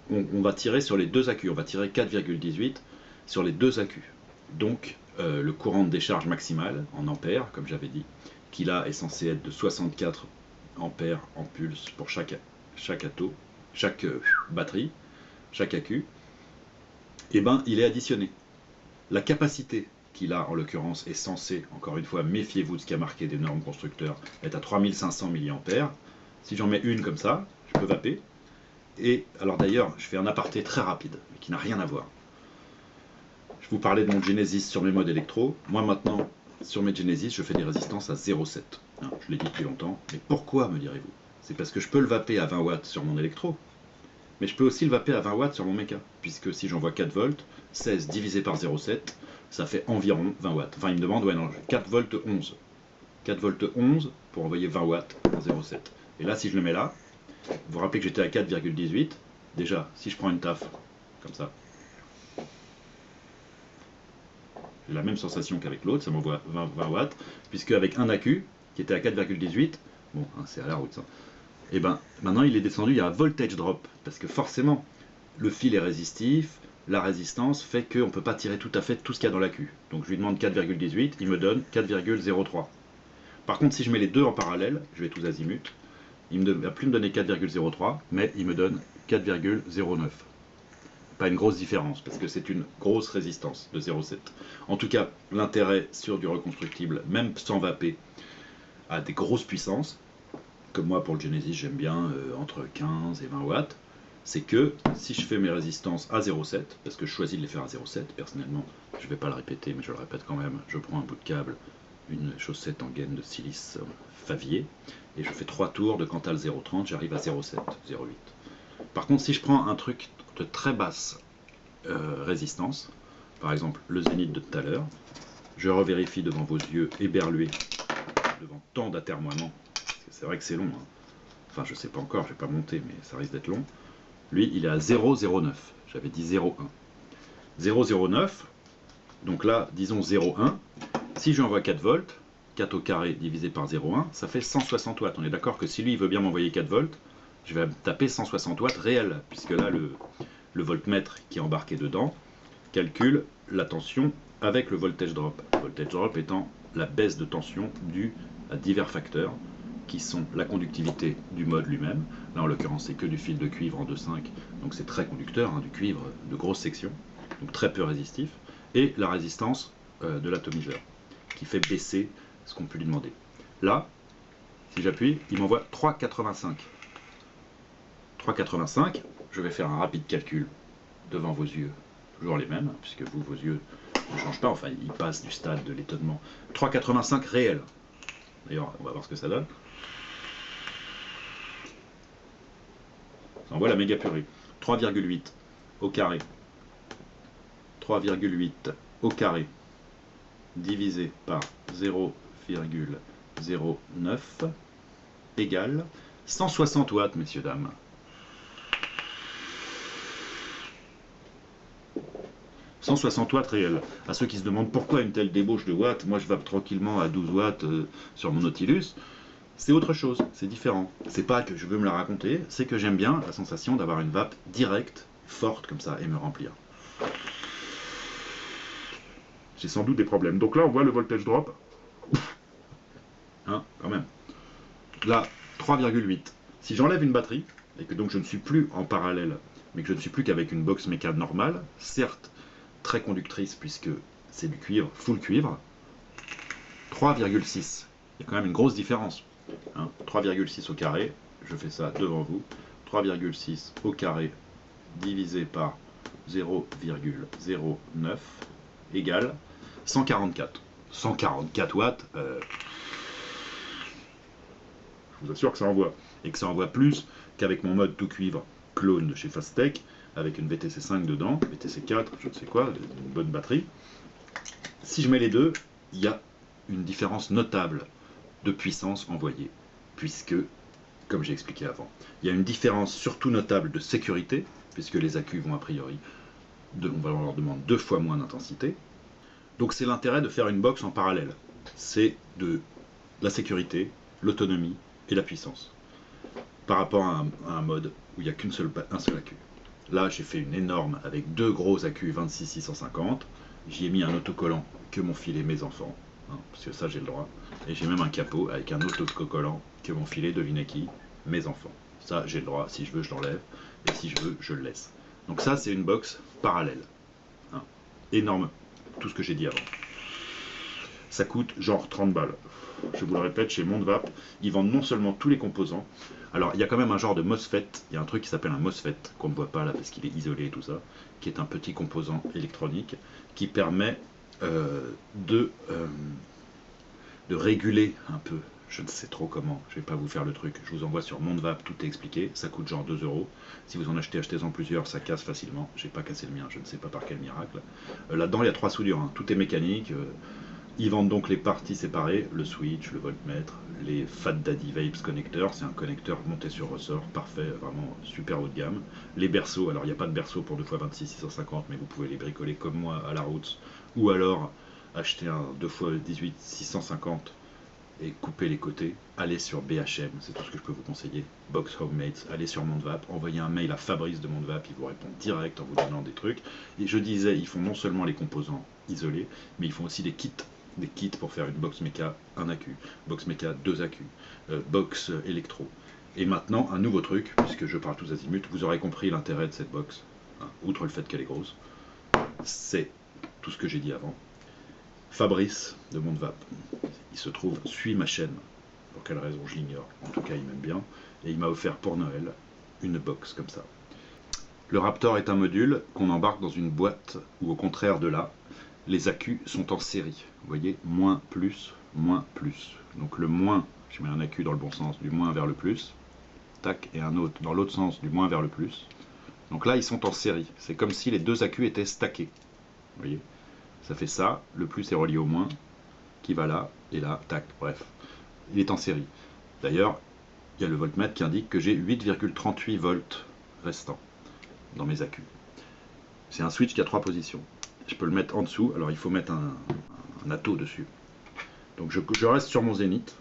on va tirer sur les deux accus, on va tirer 4,18 sur les deux accus. Donc, le courant de décharge maximale, en ampères, comme j'avais dit, qui là est censé être de 64 ampères en pulse pour chaque batterie, chaque accu, et ben il est additionné. La capacité qui là en l'occurrence est censée, encore une fois, méfiez-vous de ce qui a marqué des normes constructeurs, est à 3500 mAh. Si j'en mets une comme ça, je peux vaper. Et alors d'ailleurs, je fais un aparté très rapide, mais qui n'a rien à voir. Je vous parlais de mon Genesis sur mes modes électro. Moi maintenant, sur mes Genesis, je fais des résistances à 0,7. Hein, je l'ai dit depuis longtemps. Mais pourquoi, me direz-vous? C'est parce que je peux le vaper à 20 watts sur mon électro, mais je peux aussi le vaper à 20 watts sur mon méca, puisque si j'envoie 4 volts, 16 divisé par 0,7, ça fait environ 20 watts. Enfin, il me demande, ouais, non, 4 volts 11. 4 volts 11 pour envoyer 20 watts en 0,7. Et là, si je le mets là, vous vous rappelez que j'étais à 4,18. Déjà, si je prends une taf, comme ça, j'ai la même sensation qu'avec l'autre, ça m'envoie 20 watts, puisque avec un accu, qui était à 4,18, bon, hein, c'est à la route ça, et ben maintenant il est descendu, il y a un voltage drop, parce que forcément, le fil est résistif, la résistance fait qu'on ne peut pas tirer tout à fait tout ce qu'il y a dans l'accu. Donc je lui demande 4,18, il me donne 4,03. Par contre, si je mets les deux en parallèle, je vais tous azimuts, il ne va plus me donner 4,03, mais il me donne 4,09. Pas une grosse différence, parce que c'est une grosse résistance de 0,7. En tout cas, l'intérêt sur du reconstructible, même sans vaper, a des grosses puissances, comme moi pour le Genesis j'aime bien entre 15 et 20 watts, c'est que si je fais mes résistances à 0,7, parce que je choisis de les faire à 0,7, personnellement, je ne vais pas le répéter, mais je le répète quand même, je prends un bout de câble, une chaussette en gaine de silice Favier, et je fais 3 tours de Cantal 0,30, j'arrive à 0,7, 0,8. Par contre, si je prends un truc de très basse résistance, par exemple le Zénith de tout à l'heure, je revérifie devant vos yeux éberlués, devant tant d'atermoiements, c'est vrai que c'est long, hein. Enfin je sais pas encore, je vais pas monter, mais ça risque d'être long. Lui il est à 0,09, j'avais dit 0,1. 0,09, donc là disons 0,1, si j'envoie 4 volts, 4 au carré divisé par 0,1, ça fait 160 watts. On est d'accord que si lui il veut bien m'envoyer 4 volts, je vais taper 160 watts réel, puisque là le voltmètre qui est embarqué dedans calcule la tension avec le voltage drop. Le voltage drop étant la baisse de tension due à divers facteurs qui sont la conductivité du mode lui-même. Là en l'occurrence c'est que du fil de cuivre en 2,5, donc c'est très conducteur, hein, du cuivre de grosse section, donc très peu résistif, et la résistance de l'atomiseur qui fait baisser ce qu'on peut lui demander. Là, si j'appuie, il m'envoie 3,85. 3,85, je vais faire un rapide calcul devant vos yeux, toujours les mêmes, puisque vous, vos yeux ne changent pas, enfin ils passent du stade de l'étonnement. 3,85 réel. D'ailleurs, on va voir ce que ça donne. Ça envoie la méga purée. 3,8 au carré. 3,8 au carré divisé par 0,09 égale 160 watts, messieurs, dames. 160 watts réels. À ceux qui se demandent pourquoi une telle débauche de watts, moi je vape tranquillement à 12 watts sur mon Nautilus, c'est autre chose, c'est différent. C'est pas que je veux me la raconter, c'est que j'aime bien la sensation d'avoir une vape directe, forte comme ça, et me remplir. J'ai sans doute des problèmes. Donc là on voit le voltage drop. Hein, quand même. Là, 3,8. Si j'enlève une batterie, et que donc je ne suis plus en parallèle, mais que je ne suis plus qu'avec une box méca normale, certes très conductrice puisque c'est du cuivre, full cuivre, 3,6. Il y a quand même une grosse différence. Hein, 3,6 au carré, je fais ça devant vous, 3,6 au carré divisé par 0,09 égale 144. 144 watts, je vous assure que ça envoie. Et que ça envoie plus qu'avec mon mode tout cuivre clone de chez Fastech, avec une VTC 5 dedans, VTC 4, je ne sais quoi, une bonne batterie. Si je mets les deux, il y a une différence notable de puissance envoyée, puisque, comme j'ai expliqué avant, il y a une différence surtout notable de sécurité, puisque les accus vont a priori, on leur demande 2 fois moins d'intensité. Donc c'est l'intérêt de faire une box en parallèle. C'est de la sécurité, l'autonomie et la puissance. Par rapport à un mode où il n'y a un seul accu. Là, j'ai fait une énorme avec 2 gros accus 26650. J'y ai mis un autocollant que m'ont filé mes enfants, hein, parce que ça j'ai le droit. Et j'ai même un capot avec un autocollant que m'ont filé, devinez qui, mes enfants. Ça j'ai le droit, si je veux je l'enlève, et si je veux je le laisse. Donc ça c'est une box parallèle. Hein. Énorme, tout ce que j'ai dit avant. Ça coûte genre 30 balles. Je vous le répète, chez Mondevape, ils vendent non seulement tous les composants, alors il y a quand même un genre de MOSFET, il y a un truc qui s'appelle un MOSFET, qu'on ne voit pas là parce qu'il est isolé et tout ça, qui est un petit composant électronique qui permet de réguler un peu. Je ne sais trop comment, je vais pas vous faire le truc. Je vous envoie sur Mondvape, tout est expliqué. Ça coûte genre 2 euros. Si vous en achetez, achetez-en plusieurs, ça casse facilement. J'ai pas cassé le mien, je ne sais pas par quel miracle. Là-dedans, il y a 3 soudures, hein. Tout est mécanique. Ils vendent donc les parties séparées, le switch, le voltmètre, les Fat Daddy Vapes connecteurs, c'est un connecteur monté sur ressort, parfait, vraiment super haut de gamme. Les berceaux, alors il n'y a pas de berceau pour 2x26 650, mais vous pouvez les bricoler comme moi à la route, ou alors acheter un 2x18 650 et couper les côtés. Allez sur BHM, c'est tout ce que je peux vous conseiller. Box Homemates, allez sur Mondvape, envoyez un mail à Fabrice de Mondvape, il vous répond direct en vous donnant des trucs. Et je disais, ils font non seulement les composants isolés, mais ils font aussi des kits pour faire une box méca, un accu, box méca, 2 accus, box électro. Et maintenant, un nouveau truc, puisque je parle tous azimuts, vous aurez compris l'intérêt de cette box, hein, outre le fait qu'elle est grosse, c'est tout ce que j'ai dit avant. Fabrice de Mondvape, il se trouve, suit ma chaîne, pour quelle raison je l'ignore, en tout cas il m'aime bien, et il m'a offert pour Noël une box comme ça. Le Raptor est un module qu'on embarque dans une boîte, où au contraire de là, les accus sont en série. Vous voyez, moins, plus, moins, plus. Donc le moins, je mets un accu dans le bon sens, du moins vers le plus, tac, et un autre dans l'autre sens, du moins vers le plus. Donc là, ils sont en série. C'est comme si les deux accus étaient stackés. Vous voyez, ça fait ça, le plus est relié au moins, qui va là, et là, tac, bref. Il est en série. D'ailleurs, il y a le voltmètre qui indique que j'ai 8,38 volts restants dans mes accus. C'est un switch qui a 3 positions. Je peux le mettre en dessous, alors il faut mettre un atto dessus. Donc je reste sur mon Zénith,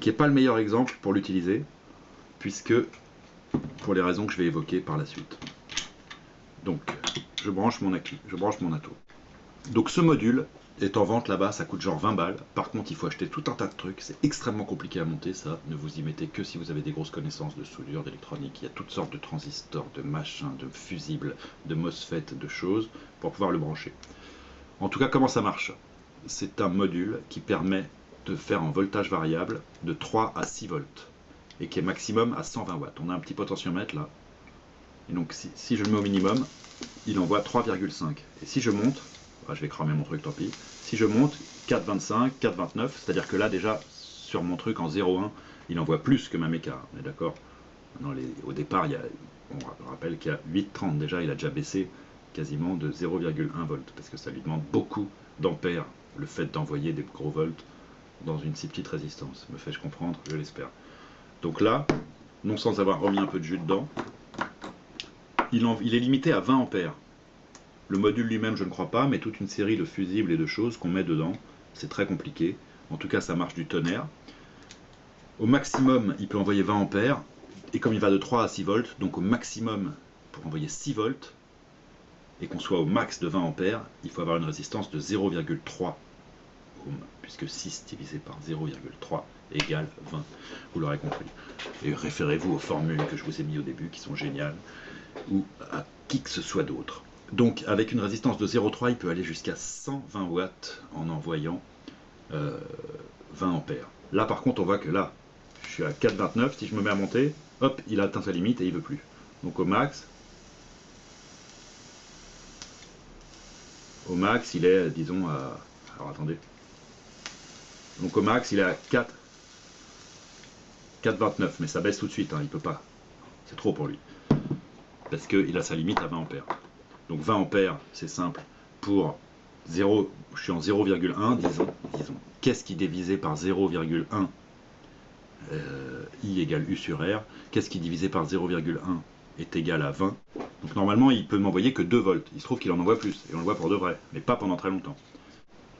qui n'est pas le meilleur exemple pour l'utiliser, puisque, pour les raisons que je vais évoquer par la suite. Donc, je branche mon accu, je branche mon atto. Donc ce module est en vente là-bas, ça coûte genre 20 balles. Par contre, il faut acheter tout un tas de trucs, c'est extrêmement compliqué à monter ça. Ne vous y mettez que si vous avez des grosses connaissances de soudure, d'électronique. Il y a toutes sortes de transistors, de machins, de fusibles, de MOSFET, de choses pour pouvoir le brancher. En tout cas, comment ça marche? C'est un module qui permet de faire un voltage variable de 3 à 6 volts et qui est maximum à 120 watts. On a un petit potentiomètre là. Et donc si je le mets au minimum, il envoie 3,5. Et si je monte, je vais cramer mon truc, tant pis. Si je monte 4,25, 4,29, c'est-à-dire que là déjà sur mon truc en 0,1, il envoie plus que ma méca, on est d'accord? Au départ, on rappelle qu'il y a 8,30 déjà, il a déjà baissé quasiment de 0,1 volts, parce que ça lui demande beaucoup d'ampères, le fait d'envoyer des gros volts dans une si petite résistance. Me fais-je comprendre? Je l'espère. Donc là, non sans avoir remis un peu de jus dedans, il est limité à 20 ampères. Le module lui-même, je ne crois pas, mais toute une série de fusibles et de choses qu'on met dedans. C'est très compliqué. En tout cas, ça marche du tonnerre. Au maximum, il peut envoyer 20 ampères. Et comme il va de 3 à 6 volts, donc au maximum, pour envoyer 6 volts, et qu'on soit au max de 20 ampères, il faut avoir une résistance de 0,3 ohms, puisque 6 divisé par 0,3 égale 20. Vous l'aurez compris. Et référez-vous aux formules que je vous ai mis au début, qui sont géniales, ou à qui que ce soit d'autre. Donc avec une résistance de 0,3, il peut aller jusqu'à 120 watts en envoyant 20 ampères. Là par contre, on voit que là, je suis à 4,29, si je me mets à monter, hop, il a atteint sa limite et il ne veut plus. Donc au max, il est, disons, à... Alors attendez. Donc au max, il est à 4,29, mais ça baisse tout de suite, hein, il ne peut pas. C'est trop pour lui. Parce qu'il a sa limite à 20 ampères. Donc 20 ampères, c'est simple. Pour 0, je suis en 0,1, disons. Qu'est-ce qui divisé par 0,1 I égale U sur R. Qu'est-ce qui divisé par 0,1 est égal à 20. Donc normalement, il peut m'envoyer que 2 volts. Il se trouve qu'il en envoie plus, et on le voit pour de vrai, mais pas pendant très longtemps.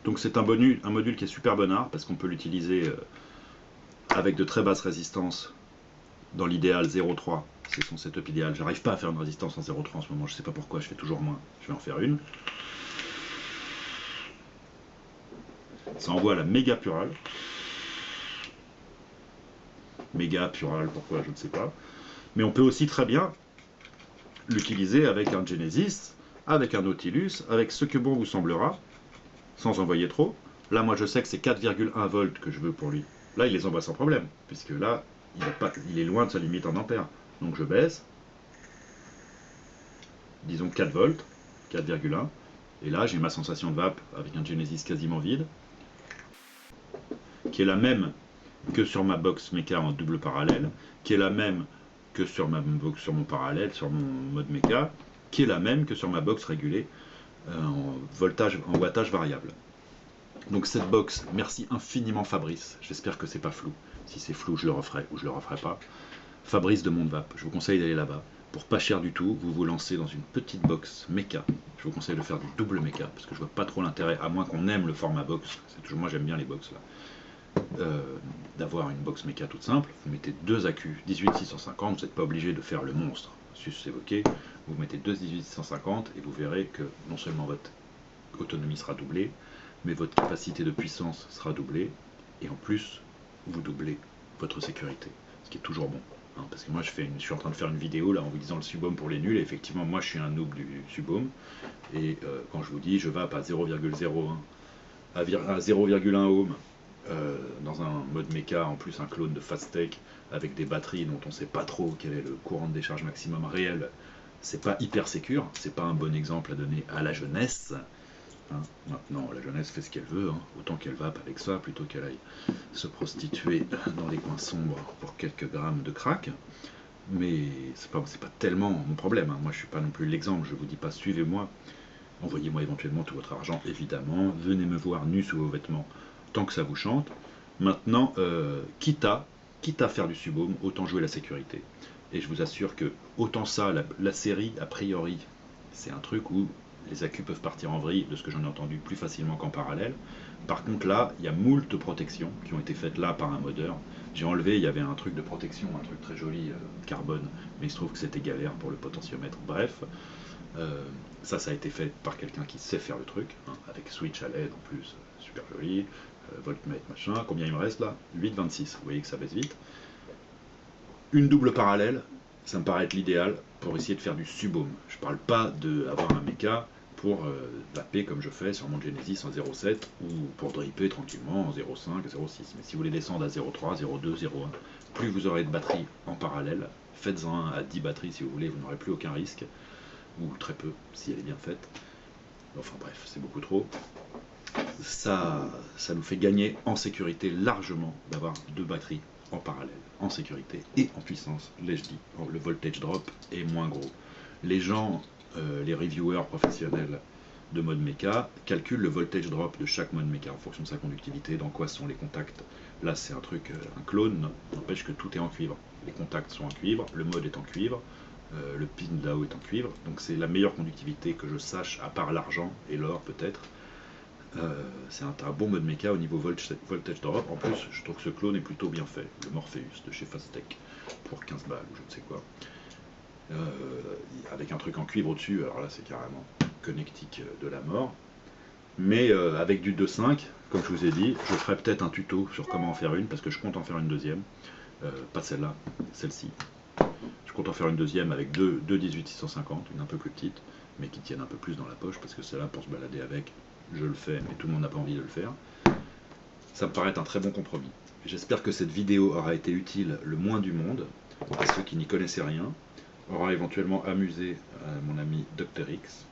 Donc c'est un module qui est super bonnard, parce qu'on peut l'utiliser avec de très basses résistances, dans l'idéal 0,3. C'est son setup idéal. J'arrive pas à faire une résistance en 0,3 en ce moment, je sais pas pourquoi, je fais toujours moins. Je vais en faire une. Ça envoie à la méga purale. Méga purale, pourquoi, je ne sais pas. Mais on peut aussi très bien l'utiliser avec un Genesis, avec un Nautilus, avec ce que bon vous semblera, sans envoyer trop. Là, moi, je sais que c'est 4,1 volts que je veux pour lui. Là, il les envoie sans problème, puisque là, il est loin de sa limite en ampères. Donc je baisse, disons 4 volts, 4,1, et là j'ai ma sensation de vape avec un Genesis quasiment vide, qui est la même que sur ma box méca en double parallèle, qui est la même que sur ma box sur mon parallèle, sur mon mode méca, qui est la même que sur ma box régulée en wattage variable. Donc cette box, merci infiniment Fabrice, j'espère que c'est pas flou. Si c'est flou, je le referai ou je le referai pas. Fabrice de Mondvap, je vous conseille d'aller là-bas. Pour pas cher du tout, vous vous lancez dans une petite box méca. Je vous conseille de faire du double méca, parce que je vois pas trop l'intérêt, à moins qu'on aime le format box, c'est toujours, moi j'aime bien les box là, d'avoir une box méca toute simple. Vous mettez deux accus 18650, vous n'êtes pas obligé de faire le monstre sus évoqué, vous mettez deux 18650 et vous verrez que non seulement votre autonomie sera doublée, mais votre capacité de puissance sera doublée, et en plus, vous doublez votre sécurité, ce qui est toujours bon. Hein, parce que moi, je suis en train de faire une vidéo là en vous disant le subhome pour les nuls, et effectivement, moi, je suis un noob du subhome, et quand je vous dis, je vais à 0,01 à 0,1 ohm dans un mode méca, en plus un clone de Fastech avec des batteries dont on ne sait pas trop quel est le courant de décharge maximum réel, c'est pas hyper sécure, c'est pas un bon exemple à donner à la jeunesse. Hein, maintenant, la jeunesse fait ce qu'elle veut, hein, autant qu'elle vape avec ça, plutôt qu'elle aille se prostituer dans les coins sombres pour quelques grammes de crack. Mais c'est pas tellement mon problème, hein. Moi je suis pas non plus l'exemple, je vous dis pas suivez-moi, envoyez-moi éventuellement tout votre argent, évidemment, venez me voir nu sous vos vêtements, tant que ça vous chante. Maintenant, quitte à faire du subhome, autant jouer la sécurité. Et je vous assure que, autant ça, la série, a priori, c'est un truc où les accus peuvent partir en vrille, de ce que j'en ai entendu, plus facilement qu'en parallèle. Par contre là, il y a moult protections qui ont été faites là par un modeur. J'ai enlevé, il y avait un truc de protection, un truc très joli, carbone, mais il se trouve que c'était galère pour le potentiomètre. Bref, ça a été fait par quelqu'un qui sait faire le truc, hein, avec switch à LED en plus, super joli, voltmètre, machin. Combien il me reste là? 8,26, vous voyez que ça baisse vite. Une double parallèle, ça me paraît être l'idéal pour essayer de faire du subhome. Je parle pas d'avoir un méca pour vaper comme je fais sur mon Genesis en 0,7 ou pour dripper tranquillement en 0,5, 0,6. Mais si vous voulez descendre à 0,3, 0,2, 0,1, plus vous aurez de batteries en parallèle, faites-en un à 10 batteries si vous voulez, vous n'aurez plus aucun risque, ou très peu si elle est bien faite. Enfin bref, c'est beaucoup trop. Ça nous fait gagner en sécurité largement d'avoir deux batteries en parallèle, en sécurité et en puissance. Là je dis, le voltage drop est moins gros. Les gens, les reviewers professionnels de mode méca calculent le voltage drop de chaque mode méca en fonction de sa conductivité, dans quoi sont les contacts. Là c'est un truc, un clone, n'empêche que tout est en cuivre. Les contacts sont en cuivre, le mode est en cuivre, le pin là-haut est en cuivre, donc c'est la meilleure conductivité que je sache, à part l'argent et l'or peut-être. C'est un bon mode méca au niveau voltage drop. En plus, je trouve que ce clone est plutôt bien fait. Le Morpheus de chez Fastech pour 15 balles ou je ne sais quoi. Avec un truc en cuivre au-dessus, alors là c'est carrément connectique de la mort. Mais avec du 2.5, comme je vous ai dit, je ferai peut-être un tuto sur comment en faire une, parce que je compte en faire une deuxième. Pas celle-là, celle-ci. Je compte en faire une deuxième avec deux 18650, une un peu plus petite, mais qui tienne un peu plus dans la poche, parce que celle-là, pour se balader avec, je le fais, mais tout le monde n'a pas envie de le faire. Ça me paraît un très bon compromis. J'espère que cette vidéo aura été utile le moins du monde, à ceux qui n'y connaissaient rien, aura éventuellement amusé mon ami Dr X,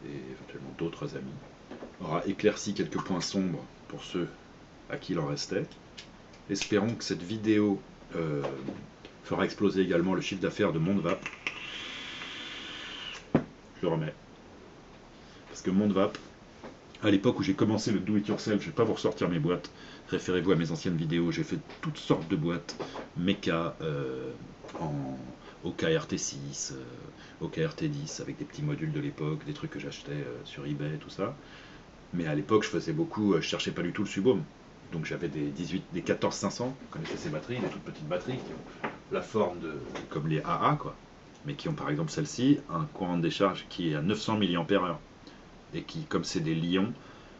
et éventuellement d'autres amis, aura éclairci quelques points sombres pour ceux à qui il en restait. Espérons que cette vidéo fera exploser également le chiffre d'affaires de Mondvap. Je le remets. Parce que Mondvap, à l'époque où j'ai commencé le do-it-yourself, je ne vais pas vous ressortir mes boîtes, référez-vous à mes anciennes vidéos, j'ai fait toutes sortes de boîtes, méca, OKRT6, OKRT10, avec des petits modules de l'époque, des trucs que j'achetais sur eBay, tout ça. Mais à l'époque, je faisais beaucoup, je cherchais pas du tout le subhome. Donc j'avais des 14500, vous connaissez ces batteries, des toutes petites batteries qui ont la forme comme les AA, quoi, mais qui ont par exemple celle-ci, un courant de décharge qui est à 900 mAh. Et qui, comme c'est des lions,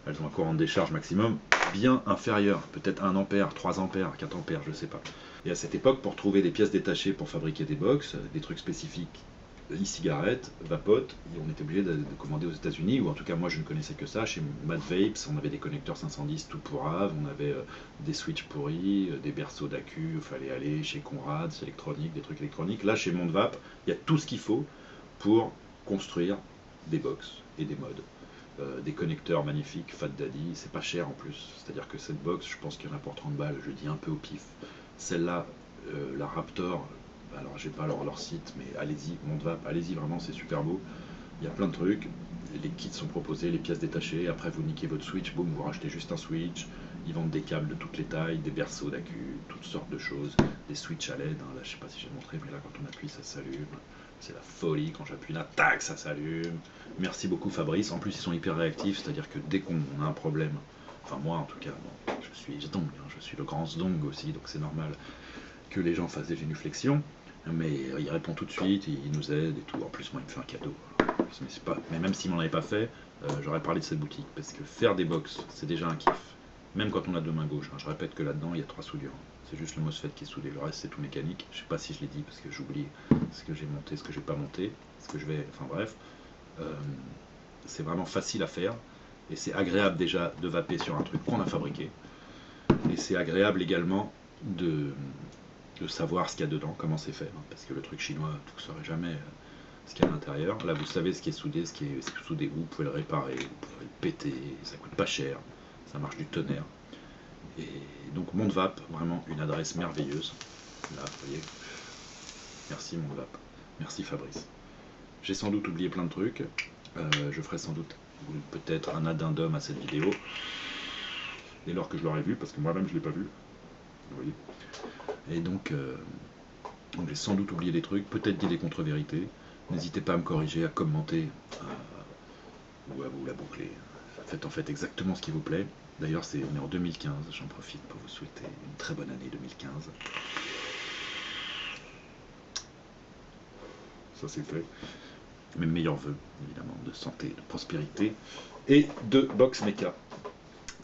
elles ont un courant de décharge maximum bien inférieur, peut-être 1 ampère, 3 ampères, 4 ampères, je sais pas. Et à cette époque, pour trouver des pièces détachées pour fabriquer des box, des trucs spécifiques, e-cigarettes, vapote, on était obligé de commander aux États-Unis, ou en tout cas moi je ne connaissais que ça. Chez Mad Vapes, on avait des connecteurs 510 tout pourraves, on avait des switches pourris, des berceaux d'accu, il fallait aller chez Conrad, c'est électronique, des trucs électroniques. Là chez Mondvap, il y a tout ce qu'il faut pour construire des box et des modes. des connecteurs magnifiques, Fat Daddy, c'est pas cher en plus, c'est-à-dire que cette box, je pense qu'il y en a pour 30 balles, je dis un peu au pif. Celle-là, la Raptor, alors j'ai pas leur site, mais allez-y, Mondvap, allez-y vraiment, c'est super beau. Il y a plein de trucs, les kits sont proposés, les pièces détachées, après vous niquez votre Switch, boum, vous rachetez juste un Switch, ils vendent des câbles de toutes les tailles, des berceaux d'accu, toutes sortes de choses, des Switch à LED, hein, là je sais pas si j'ai montré, mais là quand on appuie ça s'allume, c'est la folie, quand j'appuie là, tac, ça s'allume. Merci beaucoup Fabrice, en plus ils sont hyper réactifs, c'est-à-dire que dès qu'on a un problème, enfin moi en tout cas, bon, je suis Zdong, hein, je suis le grand Zdong aussi, donc c'est normal que les gens fassent des génuflexions, mais il répond tout de suite, il nous aide et tout, en plus moi il me fait un cadeau. Mais même s'il m'en avait pas fait, j'aurais parlé de cette boutique, parce que faire des box, c'est déjà un kiff. Même quand on a deux mains gauches, hein. Je répète que là-dedans, il y a 3 soudures. C'est juste le MOSFET qui est soudé, le reste c'est tout mécanique. Je sais pas si je l'ai dit, parce que j'oublie ce que j'ai monté, ce que j'ai pas monté, ce que je vais... Enfin bref, c'est vraiment facile à faire, et c'est agréable déjà de vaper sur un truc qu'on a fabriqué, et c'est agréable également de savoir ce qu'il y a dedans, comment c'est fait, hein, parce que le truc chinois, vous ne saurez jamais ce qu'il y a à l'intérieur. Là, vous savez ce qui est soudé, ce qui est soudé où, vous pouvez le réparer, vous pouvez le péter, ça coûte pas cher, ça marche du tonnerre. Et donc Mondvap, vraiment une adresse merveilleuse. Là, vous voyez. Merci Mondvap, merci Fabrice. J'ai sans doute oublié plein de trucs. Je ferai sans doute peut-être un addendum à cette vidéo, dès lors que je l'aurai vu, parce que moi-même je ne l'ai pas vu. Vous voyez. Et donc j'ai sans doute oublié des trucs, peut-être dit des contre-vérités. N'hésitez pas à me corriger, à commenter, ou à vous la boucler. Faites en fait exactement ce qui vous plaît. D'ailleurs, on est en 2015, j'en profite pour vous souhaiter une très bonne année 2015. Ça c'est fait. Mes meilleurs voeux, évidemment, de santé, de prospérité et de box mecha.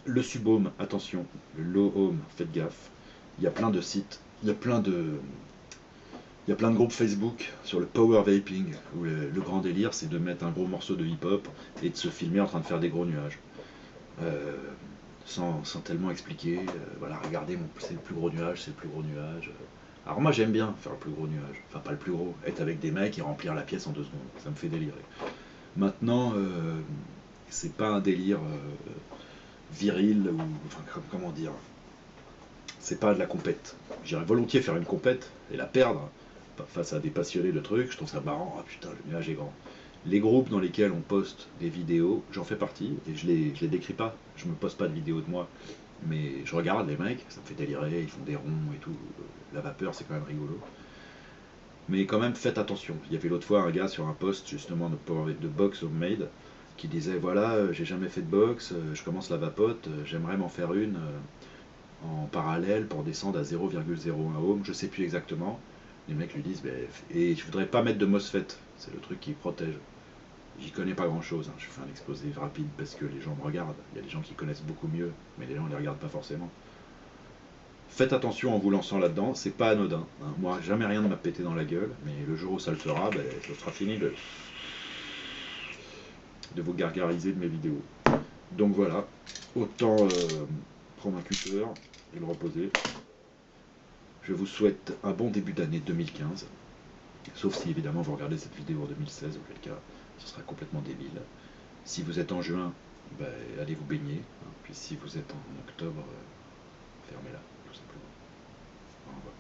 Le Subhome, attention, le Low Home, faites gaffe. Il y a plein de sites, il y a plein de groupes Facebook sur le power vaping, où le grand délire c'est de mettre un gros morceau de hip-hop et de se filmer en train de faire des gros nuages. Sans tellement expliquer, voilà, regardez, c'est le plus gros nuage, c'est le plus gros nuage. Alors moi j'aime bien faire le plus gros nuage, enfin pas le plus gros, être avec des mecs et remplir la pièce en 2 secondes, ça me fait délirer. Maintenant, c'est pas un délire viril, ou enfin comment dire, c'est pas de la compète. J'irais volontiers faire une compète et la perdre face à des passionnés de trucs, je trouve ça marrant, ah putain le nuage est grand. Les groupes dans lesquels on poste des vidéos, j'en fais partie, et je les décris pas, je me poste pas de vidéos de moi, mais je regarde les mecs, ça me fait délirer, ils font des ronds et tout, la vapeur c'est quand même rigolo. Mais quand même faites attention, il y avait l'autre fois un gars sur un post justement de box homemade, qui disait voilà, j'ai jamais fait de box, je commence la vapote, j'aimerais m'en faire une en parallèle pour descendre à 0,01 ohm, je sais plus exactement. Les mecs lui disent, et je voudrais pas mettre de MOSFET, c'est le truc qui protège. J'y connais pas grand chose, hein. Je fais un exposé rapide parce que les gens me regardent. Il y a des gens qui connaissent beaucoup mieux, mais les gens ne les regardent pas forcément. Faites attention en vous lançant là-dedans, c'est pas anodin, hein. Moi, jamais rien ne m'a pété dans la gueule, mais le jour où ça le fera, ce sera fini de vous gargariser de mes vidéos. Donc voilà, autant prendre un cutter et le reposer. Je vous souhaite un bon début d'année 2015, sauf si évidemment vous regardez cette vidéo en 2016, auquel cas ce sera complètement débile. Si vous êtes en juin, allez vous baigner, hein. Puis si vous êtes en octobre, fermez-la, tout simplement. Au revoir.